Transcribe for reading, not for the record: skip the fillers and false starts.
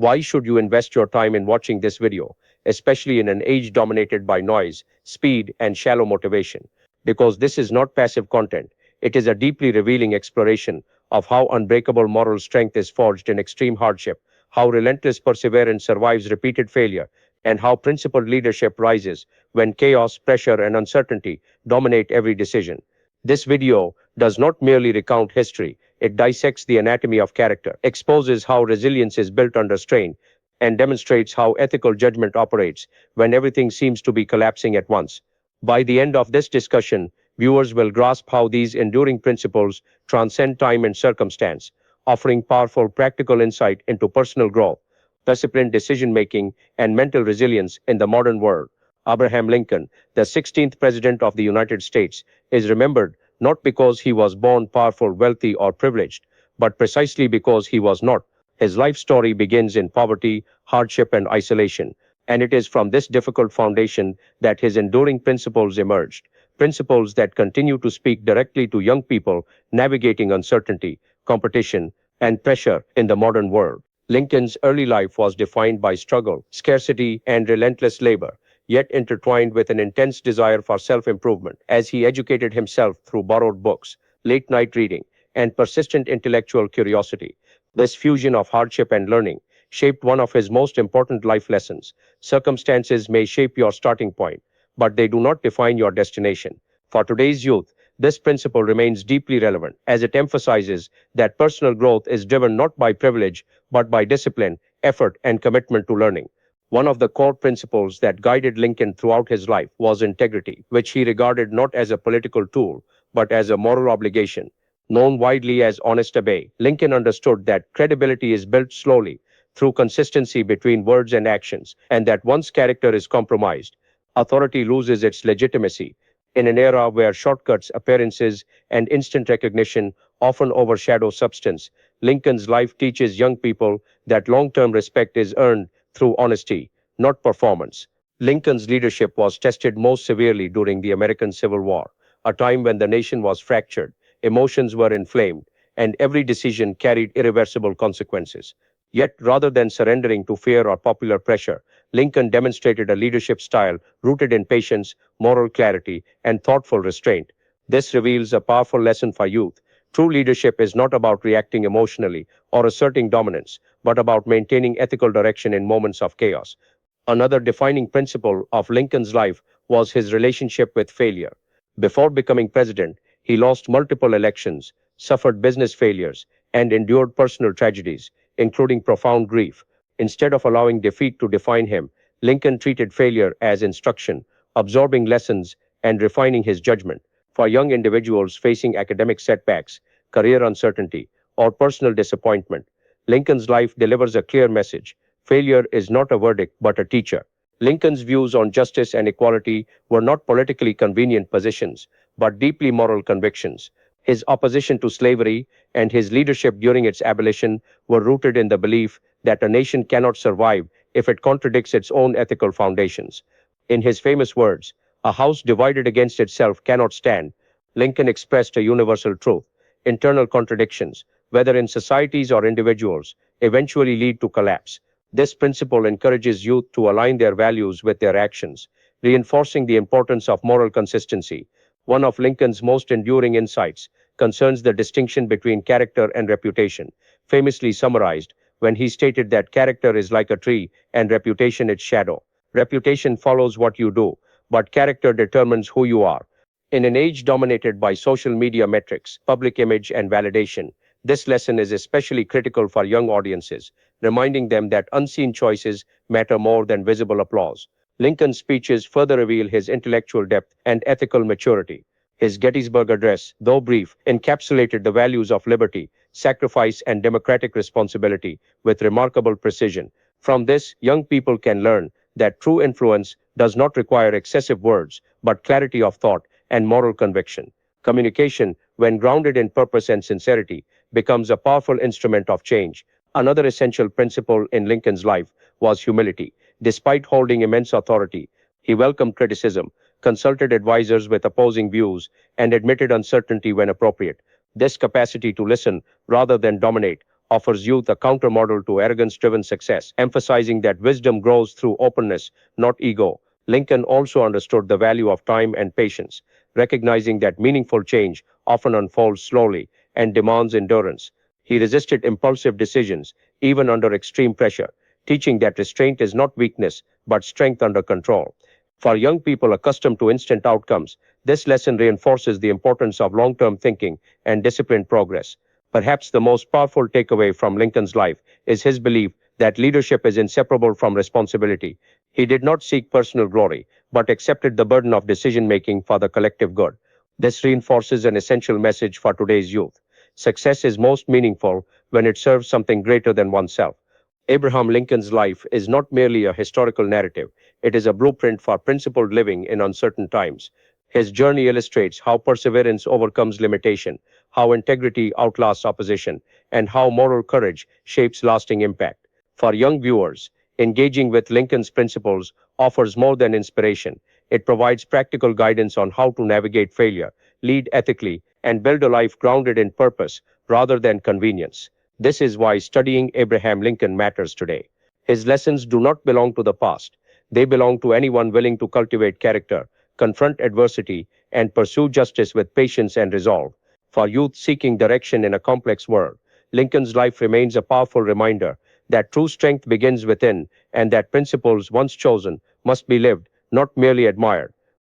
Why should you invest your time in watching this video, especially in an age dominated by noise, speed, and shallow motivation? Because this is not passive content, it is a deeply revealing exploration of how unbreakable moral strength is forged in extreme hardship, how relentless perseverance survives repeated failure, and how principled leadership rises when chaos, pressure, and uncertainty dominate every decision. This video does not merely recount history, it dissects the anatomy of character, exposes how resilience is built under strain, and demonstrates how ethical judgment operates when everything seems to be collapsing at once. By the end of this discussion, viewers will grasp how these enduring principles transcend time and circumstance, offering powerful practical insight into personal growth, disciplined decision making, and mental resilience in the modern world. Abraham Lincoln, the 16th President of the United States, is remembered not because he was born powerful, wealthy, or privileged, but precisely because he was not. His life story begins in poverty, hardship, and isolation, and it is from this difficult foundation that his enduring principles emerged, principles that continue to speak directly to young people navigating uncertainty, competition, and pressure in the modern world. Lincoln's early life was defined by struggle, scarcity, and relentless labor, yet intertwined with an intense desire for self improvement as he educated himself through borrowed books, late night reading, and persistent intellectual curiosity. This fusion of hardship and learning shaped one of his most important life lessons. Circumstances may shape your starting point, but they do not define your destination. For today's youth, this principle remains deeply relevant as it emphasizes that personal growth is driven not by privilege but by discipline, effort, and commitment to learning. One of the core principles that guided Lincoln throughout his life was integrity, which he regarded not as a political tool, but as a moral obligation. Known widely as Honest Abe, Lincoln understood that credibility is built slowly through consistency between words and actions, and that once character is compromised, authority loses its legitimacy. In an era where shortcuts, appearances, and instant recognition often overshadow substance, Lincoln's life teaches young people that long term respect is earned through honesty, not performance. Lincoln's leadership was tested most severely during the American Civil War, a time when the nation was fractured, emotions were inflamed, and every decision carried irreversible consequences. Yet, rather than surrendering to fear or popular pressure, Lincoln demonstrated a leadership style rooted in patience, moral clarity, and thoughtful restraint. This reveals a powerful lesson for youth. True leadership is not about reacting emotionally or asserting dominance, but about maintaining ethical direction in moments of chaos. Another defining principle of Lincoln's life was his relationship with failure. Before becoming president, he lost multiple elections, suffered business failures, and endured personal tragedies, including profound grief. Instead of allowing defeat to define him, Lincoln treated failure as instruction, absorbing lessons and refining his judgment. For young individuals facing academic setbacks, career uncertainty, or personal disappointment, Lincoln's life delivers a clear message. Failure is not a verdict but a teacher. Lincoln's views on justice and equality were not politically convenient positions, but deeply moral convictions. His opposition to slavery and his leadership during its abolition were rooted in the belief that a nation cannot survive if it contradicts its own ethical foundations. In his famous words, "A house divided against itself cannot stand," Lincoln expressed a universal truth. Internal contradictions, whether in societies or individuals, eventually lead to collapse. This principle encourages youth to align their values with their actions, reinforcing the importance of moral consistency. One of Lincoln's most enduring insights concerns the distinction between character and reputation, famously summarized when he stated that character is like a tree and reputation its shadow. Reputation follows what you do, but character determines who you are. In an age dominated by social media metrics, public image, and validation, this lesson is especially critical for young audiences, reminding them that unseen choices matter more than visible applause. Lincoln's speeches further reveal his intellectual depth and ethical maturity. His Gettysburg Address, though brief, encapsulated the values of liberty, sacrifice, and democratic responsibility with remarkable precision. From this, young people can learn that true influence does not require excessive words, but clarity of thought and moral conviction. Communication, when grounded in purpose and sincerity, becomes a powerful instrument of change. Another essential principle in Lincoln's life was humility. Despite holding immense authority, he welcomed criticism, consulted advisors with opposing views, and admitted uncertainty when appropriate. This capacity to listen rather than dominate offers youth a countermodel to arrogance driven success, emphasizing that wisdom grows through openness, not ego. Lincoln also understood the value of time and patience, recognizing that meaningful change often unfolds slowly and demands endurance. He resisted impulsive decisions, even under extreme pressure, teaching that restraint is not weakness, but strength under control. For young people accustomed to instant outcomes, this lesson reinforces the importance of long term thinking and disciplined progress. Perhaps the most powerful takeaway from Lincoln's life is his belief that leadership is inseparable from responsibility. He did not seek personal glory, but accepted the burden of decision making for the collective good. This reinforces an essential message for today's youth. Success is most meaningful when it serves something greater than oneself. Abraham Lincoln's life is not merely a historical narrative, it is a blueprint for principled living in uncertain times. His journey illustrates how perseverance overcomes limitation, how integrity outlasts opposition, and how moral courage shapes lasting impact. For young viewers, engaging with Lincoln's principles offers more than inspiration. It provides practical guidance on how to navigate failure, lead ethically, and build a life grounded in purpose rather than convenience. This is why studying Abraham Lincoln matters today. His lessons do not belong to the past. They belong to anyone willing to cultivate character, confront adversity, and pursue justice with patience and resolve. For youth seeking direction in a complex world, Lincoln's life remains a powerful reminder that true strength begins within and that principles once chosen must be lived, not merely admired.